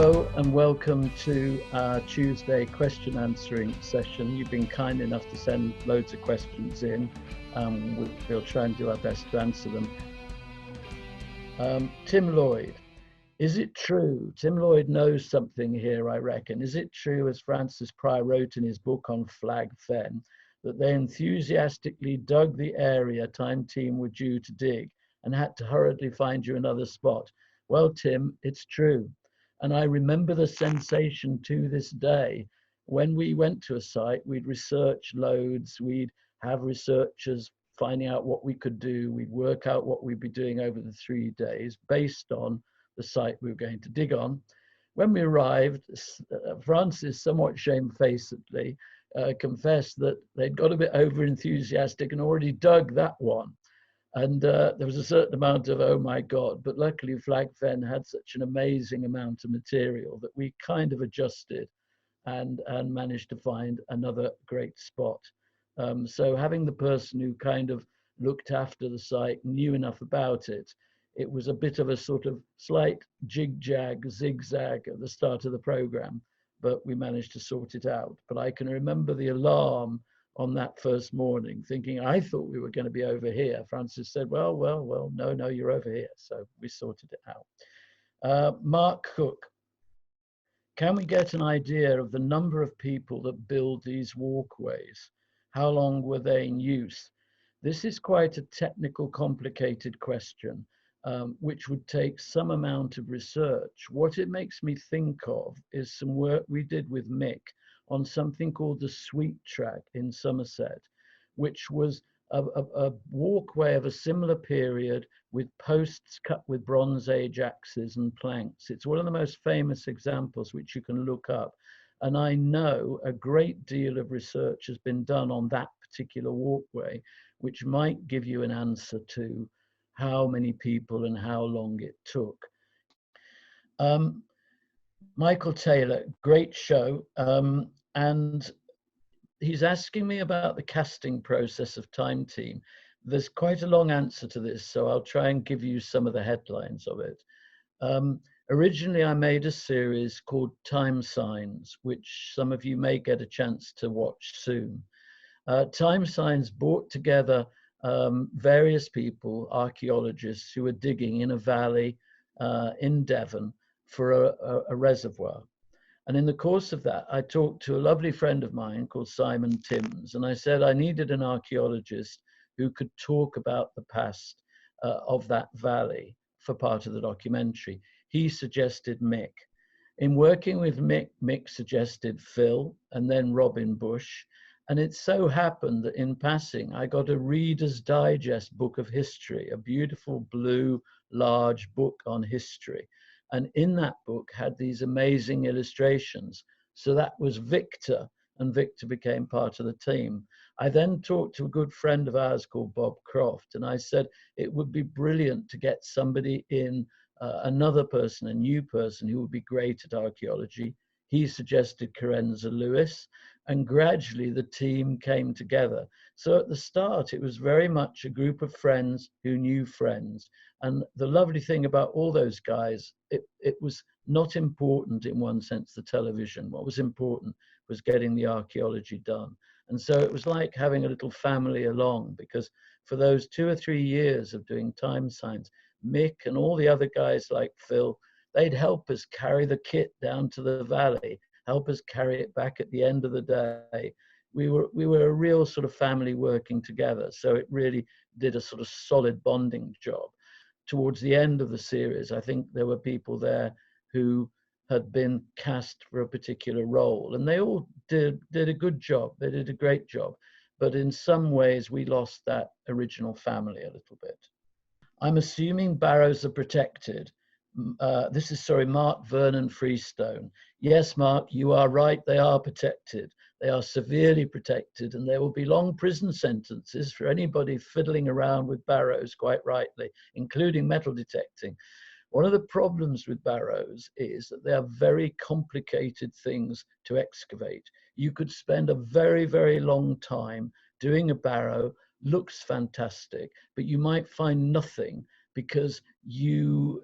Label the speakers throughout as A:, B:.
A: Hello and welcome to our Tuesday question answering session. You've been kind enough to send loads of questions in. We'll try and do our best to answer them. Tim Lloyd, is it true? Tim Lloyd knows something here, I reckon. Is it true, as Francis Pryor wrote in his book on Flag Fenn, that they enthusiastically dug the area Time Team were due to dig and had to hurriedly find you another spot? Well, Tim, it's true. And I remember the sensation to this day. When we went to a site, we'd research loads, we'd have researchers finding out what we could do, we'd work out what we'd be doing over the 3 days based on the site we were going to dig on. When we arrived, Francis, somewhat shamefacedly, confessed that they'd got a bit over enthusiastic and already dug that one. And there was a certain amount of, oh my God, but luckily Flag Fenn had such an amazing amount of material that we kind of adjusted and managed to find another great spot. So having the person who kind of looked after the site, knew enough about it, it was a bit of a sort of slight jig-jag, zigzag at the start of the program, but we managed to sort it out. But I can remember the alarm on that first morning, thinking I thought we were going to be over here. Francis said, well, no, you're over here. So we sorted it out. Mark Cook, can we get an idea of the number of people that build these walkways? How long were they in use? This is quite a technical, complicated question, which would take some amount of research. What it makes me think of is some work we did with Mick on something called the Sweet Track in Somerset, which was a walkway of a similar period with posts cut with Bronze Age axes and planks. It's one of the most famous examples which you can look up. And I know a great deal of research has been done on that particular walkway, which might give you an answer to how many people and how long it took. Michael Taylor, great show. And he's asking me about the casting process of Time Team. There's quite a long answer to this, so I'll try and give you some of the headlines of it. Originally, I made a series called Time Signs, which some of you may get a chance to watch soon. Time Signs brought together various people, archaeologists, who were digging in a valley in Devon for a reservoir. And in the course of that, I talked to a lovely friend of mine called Simon Timms, and I said I needed an archaeologist who could talk about the past of that valley for part of the documentary. He suggested Mick. In working with Mick, Mick suggested Phil and then Robin Bush. And it so happened that in passing, I got a Reader's Digest book of history, a beautiful blue, large book on history. And in that book had these amazing illustrations. So that was Victor, and Victor became part of the team. I then talked to a good friend of ours called Bob Croft, and I said it would be brilliant to get somebody in, another person, a new person who would be great at archaeology. He suggested Carenza Lewis, and gradually the team came together. So at the start, it was very much a group of friends who knew friends. And the lovely thing about all those guys, it was not important in one sense, the television. What was important was getting the archaeology done. And so it was like having a little family along, because for those 2 or 3 years of doing Time Signs, Mick and all the other guys like Phil, they'd help us carry the kit down to the valley, help us carry it back at the end of the day. We were a real sort of family working together. So it really did a sort of solid bonding job. Towards the end of the series, I think there were people there who had been cast for a particular role, and they all did a good job. They did a great job. But in some ways, we lost that original family a little bit. I'm assuming barrows are protected. This is, Mark Vernon Freestone. Yes, Mark, you are right. They are protected. They are severely protected, and there will be long prison sentences for anybody fiddling around with barrows, quite rightly, including metal detecting. One of the problems with barrows is that they are very complicated things to excavate. You could spend a very, very long time doing a barrow, looks fantastic, but you might find nothing because you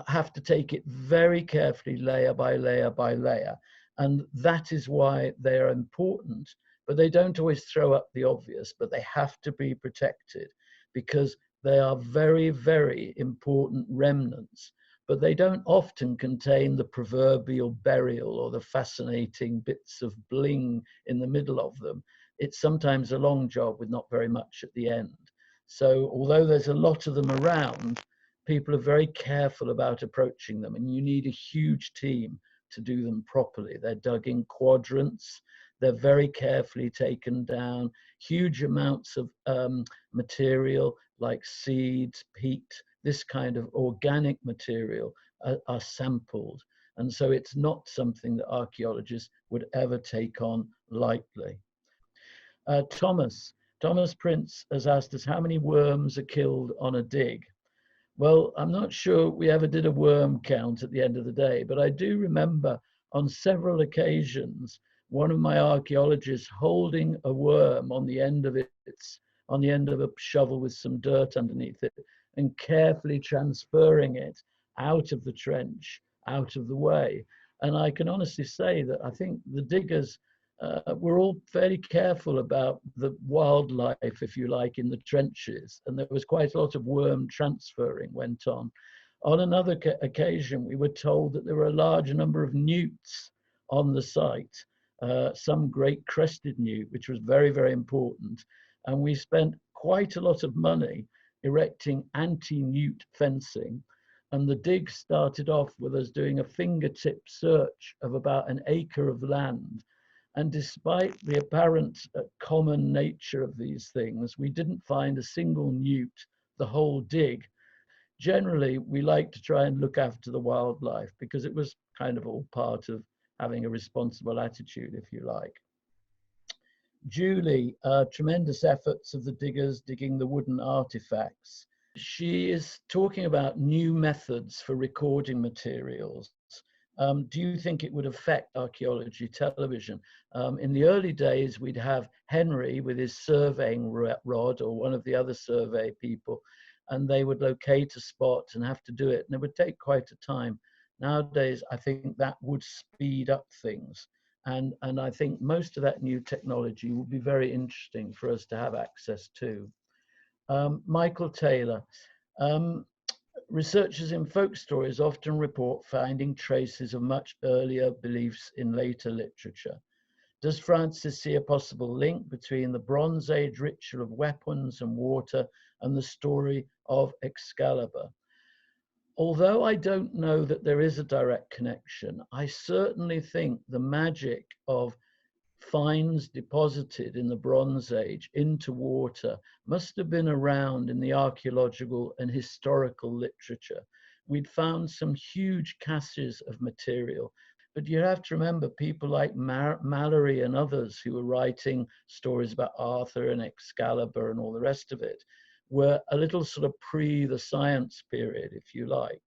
A: have to take it very carefully, layer by layer by layer. And that is why they are important, but they don't always throw up the obvious, but they have to be protected because they are very, very important remnants, but they don't often contain the proverbial burial or the fascinating bits of bling in the middle of them. It's sometimes a long job with not very much at the end. So although there's a lot of them around, people are very careful about approaching them, and you need a huge team to do them properly. They're dug in quadrants, they're very carefully taken down, huge amounts of material like seeds, peat, this kind of organic material are sampled. And so it's not something that archaeologists would ever take on lightly. Thomas Prince has asked us how many worms are killed on a dig. Well, I'm not sure we ever did a worm count at the end of the day, but I do remember on several occasions one of my archaeologists holding a worm on the end of on the end of a shovel with some dirt underneath it, and carefully transferring it out of the trench, out of the way. And I can honestly say that I think the diggers were all fairly careful about the wildlife, if you like, in the trenches. And there was quite a lot of worm transferring went on. On another occasion, we were told that there were a large number of newts on the site, some great crested newt, which was very, very important. And we spent quite a lot of money erecting anti-newt fencing. And the dig started off with us doing a fingertip search of about an acre of land. And despite the apparent common nature of these things, we didn't find a single newt the whole dig. Generally, we like to try and look after the wildlife because it was kind of all part of having a responsible attitude, if you like. Julie, tremendous efforts of the diggers digging the wooden artifacts. She is talking about new methods for recording materials. Do you think it would affect archaeology television? In the early days, we'd have Henry with his surveying rod or one of the other survey people, and they would locate a spot and have to do it. And it would take quite a time. Nowadays, I think that would speed up things. And I think most of that new technology would be very interesting for us to have access to. Michael Taylor. Researchers in folk stories often report finding traces of much earlier beliefs in later literature. Does Francis see a possible link between the Bronze Age ritual of weapons and water and the story of Excalibur? Although I don't know that there is a direct connection, I certainly think the magic of finds deposited in the Bronze Age into water must have been around in the archaeological and historical literature. We'd found some huge caches of material, but you have to remember people like Mallory and others who were writing stories about Arthur and Excalibur and all the rest of it were a little sort of pre the science period, if you like.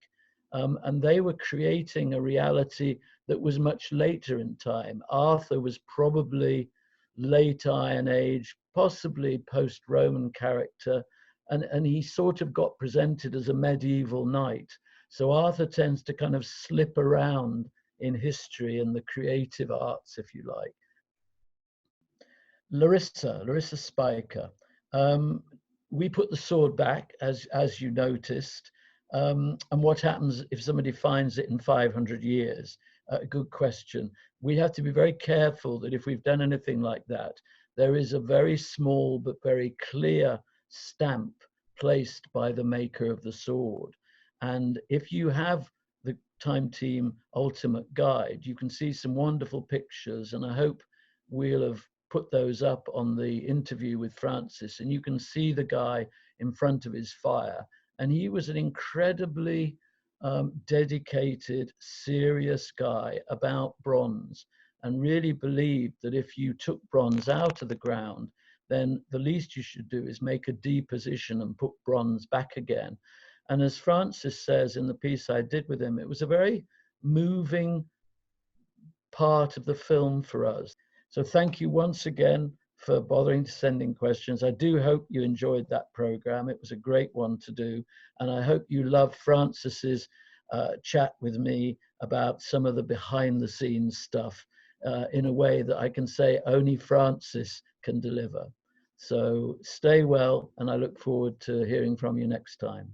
A: And they were creating a reality that was much later in time. Arthur was probably late Iron Age, possibly post-Roman character, and he sort of got presented as a medieval knight. So Arthur tends to kind of slip around in history and the creative arts, if you like. Larissa Spiker. We put the sword back, as you noticed. And what happens if somebody finds it in 500 years? Good question. We have to be very careful that if we've done anything like that, there is a very small but very clear stamp placed by the maker of the sword. And if you have the Time Team Ultimate Guide, you can see some wonderful pictures, and I hope we'll have put those up on the interview with Francis, and you can see the guy in front of his fire. And he was an incredibly dedicated, serious guy about bronze, and really believed that if you took bronze out of the ground, then the least you should do is make a deposition and put bronze back again. And as Francis says in the piece I did with him, it was a very moving part of the film for us. So thank you once again for bothering to send in questions. I do hope you enjoyed that program. It was a great one to do. And I hope you love Francis's chat with me about some of the behind the scenes stuff in a way that I can say only Francis can deliver. So stay well, and I look forward to hearing from you next time.